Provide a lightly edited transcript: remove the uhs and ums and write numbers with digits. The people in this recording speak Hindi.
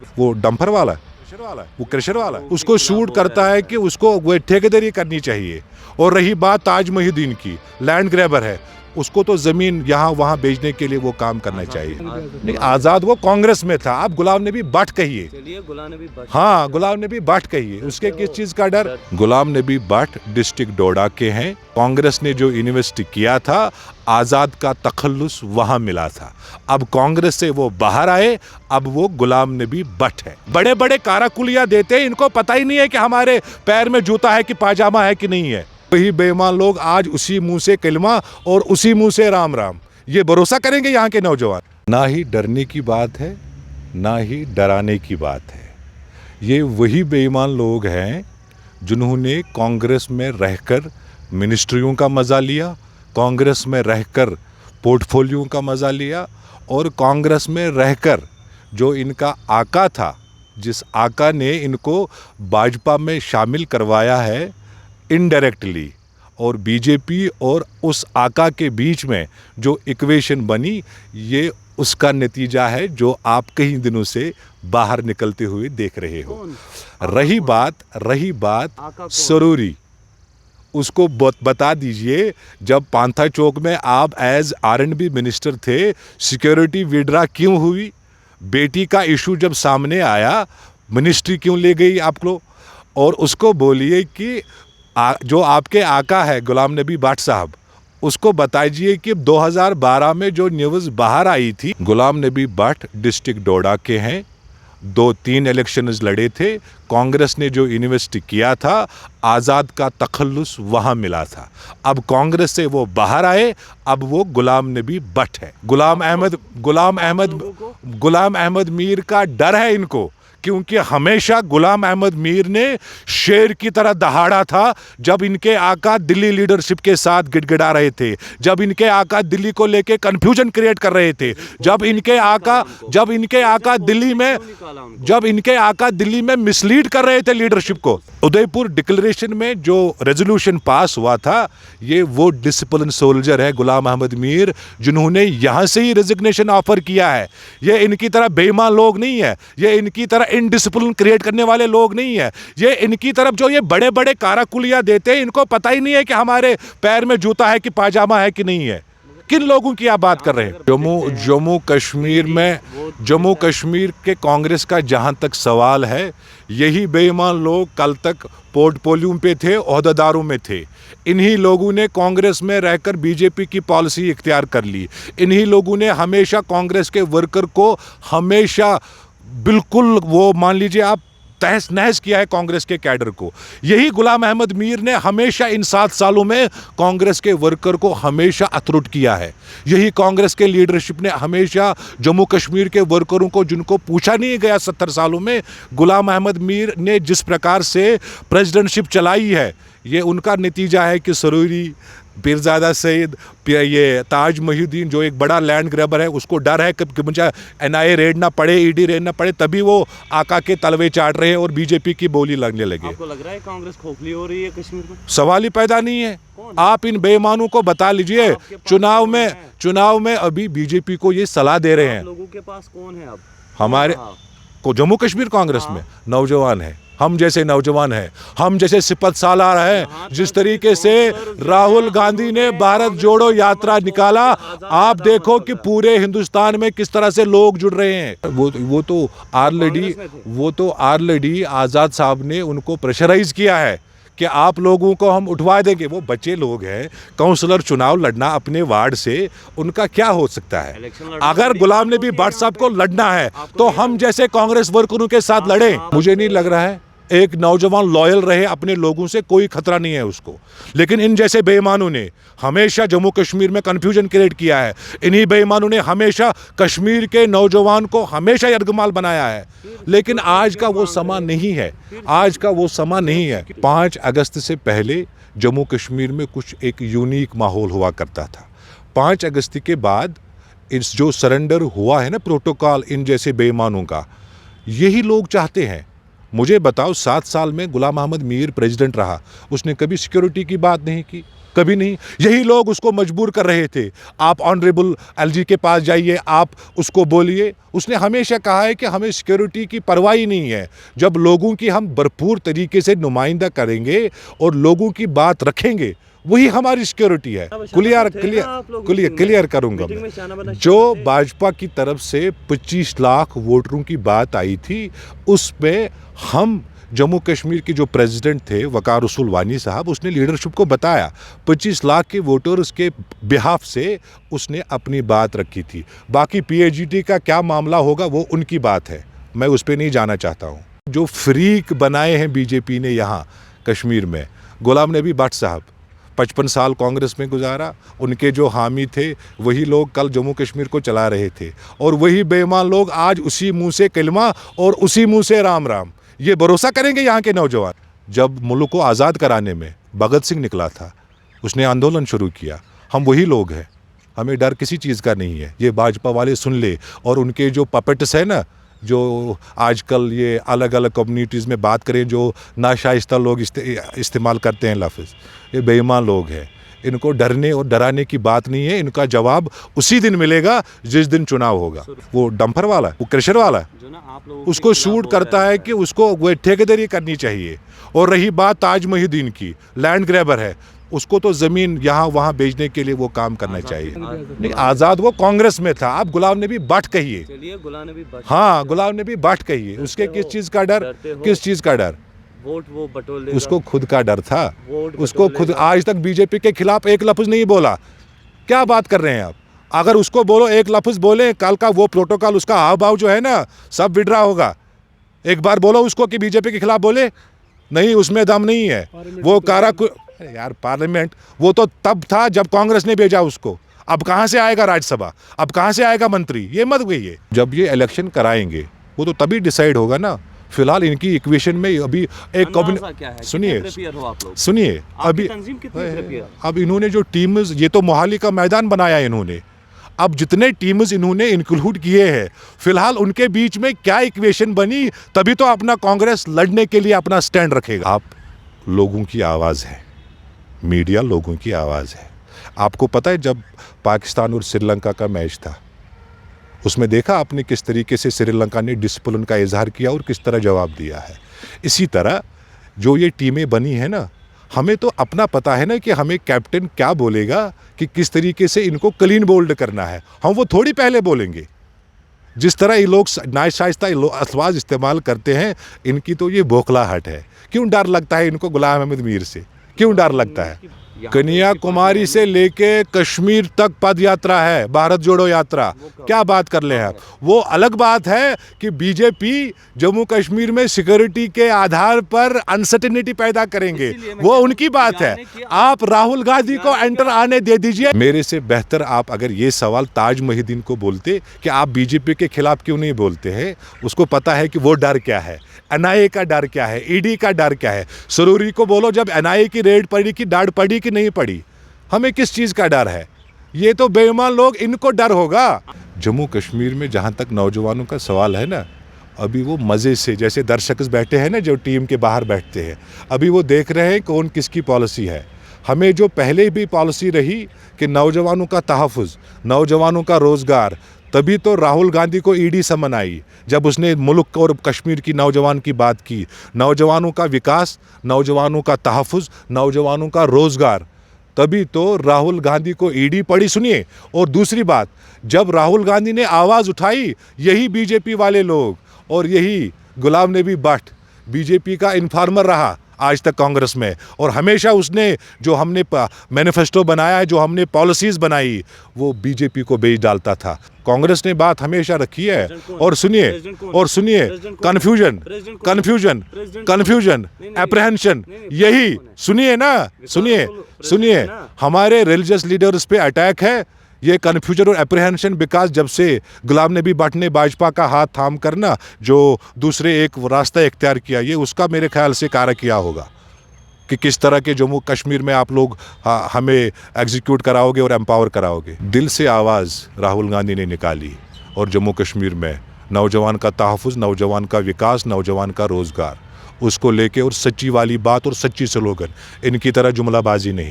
वो डंपर वाला वो क्रेशर वाला उसको सूट करता है कि उसको वो ठेकेदारी करनी चाहिए। और रही बात ताज मोहिउद्दीन की, लैंड ग्रैबर है, उसको तो ज़मीन यहाँ वहाँ बेचने के लिए वो काम करना चाहिए। नहीं, आज़ाद वो कांग्रेस में था। आप गुलाम नबी भट्ट कहिए, हाँ गुलाम नबी भट्ट कहिए, उसके किस चीज़ का डर? गुलाम नबी भट्ट डिस्ट्रिक्ट डोडा के हैं। कांग्रेस ने जो इन्वेस्ट किया था, आज़ाद का तखल्लुस वहाँ मिला था। अब कांग्रेस से वो बाहर आए, अब वो गुलाम नबी भट्ट है। बड़े बड़े काराकुलियाँ देते हैं, इनको पता ही नहीं है कि हमारे पैर में जूता है कि पाजामा है कि नहीं है। वही बेईमान लोग आज उसी मुंह से कलमा और उसी मुंह से राम राम, ये भरोसा करेंगे यहाँ के नौजवान? ना ही डरने की बात है, ना ही डराने की बात है। ये वही बेईमान लोग हैं जिन्होंने कांग्रेस में रहकर मिनिस्ट्रियों का मज़ा लिया, कांग्रेस में रहकर पोर्टफोलियो का मज़ा लिया, और कांग्रेस में रहकर जो इनका आका था, जिस आका ने इनको भाजपा में शामिल करवाया है इनडायरेक्टली, और बीजेपी और उस आका के बीच में जो इक्वेशन बनी, ये उसका नतीजा है जो आप कई दिनों से बाहर निकलते हुए देख रहे हो। रही बात सरूरी, उसको बता दीजिए, जब पांथा चौक में आप एज R&B मिनिस्टर थे, सिक्योरिटी विड्रा क्यों हुई? बेटी का इशू जब सामने आया, मिनिस्ट्री क्यों ले गई आप लोग? और उसको बोलिए कि जो आपके आका है गुलाम नबी भट्ट साहब, उसको बताइए कि 2012 में जो न्यूज़ बाहर आई थी, गुलाम नबी भट्ट डिस्ट्रिक्ट डोडा के हैं, 2-3 इलेक्शंस लड़े थे, कांग्रेस ने जो इन्वेस्ट किया था, आज़ाद का तखल्लुस वहाँ मिला था। अब कांग्रेस से वो बाहर आए, अब वो गुलाम नबी भट्ट है। गुलाम अहमद मीर का डर है इनको, क्योंकि हमेशा गुलाम अहमद मीर ने शेर की तरह दहाड़ा था जब इनके आका दिल्ली लीडरशिप के साथ गिड़गिड़ा रहे थे, जब इनके आका दिल्ली को लेके कंफ्यूजन क्रिएट कर रहे थे, जब इनके आका दिल्ली में मिसलीड कर रहे थे लीडरशिप को। उदयपुर डिक्लेरेशन में जो रेजोल्यूशन पास हुआ था, ये वो डिसिप्लिन सोल्जर है गुलाम अहमद मीर, जिन्होंने यहाँ से ही रेजिग्नेशन ऑफर किया है। ये इनकी तरह बेईमान लोग नहीं है, ये इनकी तरह इनडिसिप्लिन क्रिएट करने वाले लोग नहीं है, ये इनकी तरफ जो ये बड़े बड़े काराकुलियां देते हैं, इनको पता ही नहीं है कि हमारे पैर में जूता है कि पाजामा है कि नहीं है। किन लोगों की आप बात कर रहे हैं? जम्मू कश्मीर के कांग्रेस का जहां तक सवाल है, यही बेईमान लोग कल तक पोर्टफोलियो पे थे, ओहदेदारों में थे। इन्हीं लोगों ने कांग्रेस में रहकर बीजेपी की पॉलिसी इख्तियार कर ली। इन्हीं लोगों ने हमेशा कांग्रेस के वर्कर को हमेशा बिल्कुल वो मान लीजिए आप तहस नहस किया है कांग्रेस के कैडर को। यही गुलाम अहमद मीर ने हमेशा इन 7 सालों में कांग्रेस के वर्कर को हमेशा अतरुट किया है। यही कांग्रेस के लीडरशिप ने हमेशा जम्मू कश्मीर के वर्करों को, जिनको पूछा नहीं गया 70 सालों में, गुलाम अहमद मीर ने जिस प्रकार से प्रेसिडेंटशिप चलाई है, ये उनका नतीजा है कि सरूरी, पीरजादा सईद, ये ताज मोहिउद्दीन जो एक बड़ा लैंड ग्रैबर है, उसको डर है कि मुझे NIA रेड ना पड़े, ED रेड ना पड़े, तभी वो आका के तलवे चाट रहे हैं और बीजेपी की बोली लगने लगे। आपको लग रहा है कांग्रेस खोखली हो रही है कश्मीर में? सवाल ही पैदा नहीं है। आप इन बेईमानों को बता लीजिए, चुनाव में अभी बीजेपी को ये सलाह दे रहे हैं। लोगों के पास कौन है अब? हमारे को जम्मू कश्मीर कांग्रेस में नौजवान है, हम जैसे नौजवान हैं, हम जैसे सिपत सालार हैं। जिस तरीके से राहुल गांधी ने भारत जोड़ो यात्रा निकाला, आप देखो कि पूरे हिंदुस्तान में किस तरह से लोग जुड़ रहे हैं। वो तो ऑलरेडी आज़ाद साहब ने उनको प्रेशराइज किया है कि आप लोगों को हम उठवा देंगे। वो बच्चे लोग हैं, काउंसलर चुनाव लड़ना अपने वार्ड से, उनका क्या हो सकता है? अगर गुलाम नबी भट्ट साहब को लड़ना है तो हम जैसे कांग्रेस वर्करों के साथ लड़ें। मुझे नहीं लग रहा है एक नौजवान लॉयल रहे अपने लोगों से, कोई खतरा नहीं है उसको। लेकिन इन जैसे बेईमानों ने हमेशा जम्मू कश्मीर में कन्फ्यूजन क्रिएट किया है। इन्हीं बेईमानों ने हमेशा कश्मीर के नौजवान को हमेशा यरगमाल बनाया है। लेकिन आज का वो समा नहीं है, आज का वो समा नहीं है। 5 अगस्त से पहले जम्मू कश्मीर में कुछ एक यूनिक माहौल हुआ करता था। 5 अगस्त के बाद इस जो सरेंडर हुआ है ना प्रोटोकॉल इन जैसे बेईमानों का, यही लोग चाहते हैं। मुझे बताओ, 7 साल में गुलाम अहमद मीर प्रेसिडेंट रहा, उसने कभी सिक्योरिटी की बात नहीं की, कभी नहीं। यही लोग उसको मजबूर कर रहे थे, आप ऑनरेबल एलजी के पास जाइए, आप उसको बोलिए। उसने हमेशा कहा है कि हमें सिक्योरिटी की परवाह ही नहीं है। जब लोगों की हम भरपूर तरीके से नुमाइंदा करेंगे और लोगों की बात रखेंगे, वही हमारी सिक्योरिटी है। क्लियर करूंगा मैं। जो भाजपा की तरफ से 25 लाख वोटरों की बात आई थी, उसमें हम जम्मू कश्मीर के जो प्रेसिडेंट थे वकार रसूल वानी साहब, उसने लीडरशिप को बताया 25 लाख के वोटर्स के बिहाफ से उसने अपनी बात रखी थी। बाकी पीएचडी का क्या मामला होगा वो उनकी बात है, मैं उस पर नहीं जाना चाहता हूँ। जो फ्रीक बनाए हैं बीजेपी ने यहाँ कश्मीर में, गुलाम नबी भट्ट साहब 55 साल कांग्रेस में गुजारा, उनके जो हामी थे वही लोग कल जम्मू कश्मीर को चला रहे थे, और वही बेईमान लोग आज उसी मुंह से कलमा और उसी मुंह से राम राम। ये भरोसा करेंगे यहाँ के नौजवान? जब मुल्क को आज़ाद कराने में भगत सिंह निकला था, उसने आंदोलन शुरू किया, हम वही लोग हैं, हमें डर किसी चीज़ का नहीं है। ये भाजपा वाले सुन ले, और उनके जो पपेट्स है ना, जो आजकल ये अलग अलग कम्युनिटीज़ में बात करें, जो नाशाइस्ता लोग इस्तेमाल करते हैं लफ्ज़, ये बेईमान लोग हैं। इनको डरने और डराने की बात नहीं है, इनका जवाब उसी दिन मिलेगा जिस दिन चुनाव होगा। वो डंपर वाला, वो क्रशर वाला, उसको शूट करता है कि उसको वो ठेकेदारी करनी चाहिए। और रही बात ताज महिउद्दीन की, लैंड ग्रैबर है, उसको तो ज़मीन यहाँ वहाँ बेचने के लिए वो काम करना चाहिए। नहीं, आज़ाद वो कांग्रेस में था। आप गुलाम नबी भट्ट कहिए, हाँ गुलाम नबी भट्ट कहिए, उसके किस चीज़ का डर, किस चीज़ का डर? वोट वो बटोर उसको खुद का डर था, उसको खुद, आज तक बीजेपी के खिलाफ एक लफ्ज़ नहीं बोला। क्या बात कर रहे हैं आप? अगर उसको बोलो, एक लफ्ज़ बोले, कल का वो प्रोटोकॉल, उसका हाव भाव जो है ना, सब विड्रा होगा। एक बार बोलो उसको कि बीजेपी के खिलाफ बोले, नहीं, उसमें दम नहीं है। वो कारा यार, पार्लियामेंट वो तो तब था जब कांग्रेस ने भेजा उसको। अब कहाँ से आएगा राज्यसभा, अब कहाँ से आएगा मंत्री? ये मत गई। जब ये इलेक्शन कराएंगे वो तो तभी डिसाइड होगा ना। फिलहाल इनकी इक्वेशन में अभी एक सुनिए अभी अब इन्होंने जो टीम्स, ये तो मोहाली का मैदान बनाया इन्होंने, अब जितने टीम्स इन्होंने इंक्लूड किए हैं, फिलहाल उनके बीच में क्या इक्वेशन बनी, तभी तो अपना कांग्रेस लड़ने के लिए अपना स्टैंड रखेगा। आप लोगों की आवाज़ है, मीडिया लोगों की आवाज़ है। आपको पता है जब पाकिस्तान और श्रीलंका का मैच था, उसमें देखा आपने किस तरीके से श्रीलंका ने डिसिप्लिन का इजहार किया और किस तरह जवाब दिया है। इसी तरह जो ये टीमें बनी है ना, हमें तो अपना पता है ना कि हमें कैप्टन क्या बोलेगा, कि किस तरीके से इनको क्लीन बोल्ड करना है। हम वो थोड़ी पहले बोलेंगे। जिस तरह ये लोग नाशाइस्ता अल्फाज इस्तेमाल करते हैं, इनकी तो ये बौखलाहट है। क्यों डर लगता है इनको गुलाम अहमद मीर से? क्यों डर लगता है? कन्याकुमारी से लेके कश्मीर तक पद यात्रा है, भारत जोड़ो यात्रा। क्या बात कर ले हैं आप? वो अलग बात है कि बीजेपी जम्मू कश्मीर में सिक्योरिटी के आधार पर अनसर्टेनिटी पैदा करेंगे, वो उनकी बात है। आप राहुल गांधी को एंटर आने दे दीजिए। मेरे से बेहतर आप अगर ये सवाल ताज महिउद्दीन को बोलते कि आप बीजेपी के खिलाफ क्यों नहीं बोलते हैं, उसको पता है कि वो डर क्या है, एनआईए का डर क्या है, ईडी का डर क्या है। सरूरी को बोलो जब एनआईए की रेड पड़ी कि डांट पड़ी कि नहीं पड़ी, हमें किस चीज़ का डर है? ये तो बेईमान लोग, इनको डर होगा। जम्मू कश्मीर में जहाँ तक नौजवानों का सवाल है ना, अभी वो मज़े से, जैसे दर्शक बैठे हैं ना जो टीम के बाहर बैठते हैं, अभी वो देख रहे हैं कौन किसकी पॉलिसी है। हमें जो पहले भी पॉलिसी रही कि नौजवानों का तहफ़्फ़ुज़, नौजवानों का रोज़गार, तभी तो राहुल गांधी को ईडी समन आई जब उसने मुल्क और कश्मीर की नौजवान की बात की। नौजवानों का विकास, नौजवानों का तहफ़्फ़ुज़, नौजवानों का रोज़गार, तभी तो राहुल गांधी को ईडी पड़ी। सुनिए, और दूसरी बात, जब राहुल गांधी ने आवाज़ उठाई, यही बीजेपी वाले लोग और यही गुलाम नबी भट्ट बीजेपी का इन्फॉर्मर रहा आज तक कांग्रेस में, और हमेशा उसने जो हमने मैनिफेस्टो बनाया है, जो हमने पॉलिसीज़ बनाई, वो बीजेपी को बेच डालता था। कांग्रेस ने बात हमेशा रखी है। और सुनिए कन्फ्यूजन एप्रहेंशन, यही सुनिए हमारे रिलीजियस लीडर्स पे अटैक है। ये कन्फ्यूजन और एप्रीहेंशन बिकॉज जब से गुलाम नबी भट्ट ने भाजपा का हाथ थाम कर ना जो दूसरे एक रास्ता इख्तियार किया, ये उसका मेरे ख्याल से कार्य किया होगा कि किस तरह के जम्मू कश्मीर में आप लोग हमें एग्जीक्यूट कराओगे और एम्पावर कराओगे। दिल से आवाज़ राहुल गांधी ने निकाली और जम्मू कश्मीर में नौजवान का तहफ़्फ़ुज़, नौजवान का विकास, नौजवान का रोज़गार, उसको लेके, और सच्ची वाली बात और सच्ची स्लोगन, इनकी तरह जुमलाबाजी नहीं।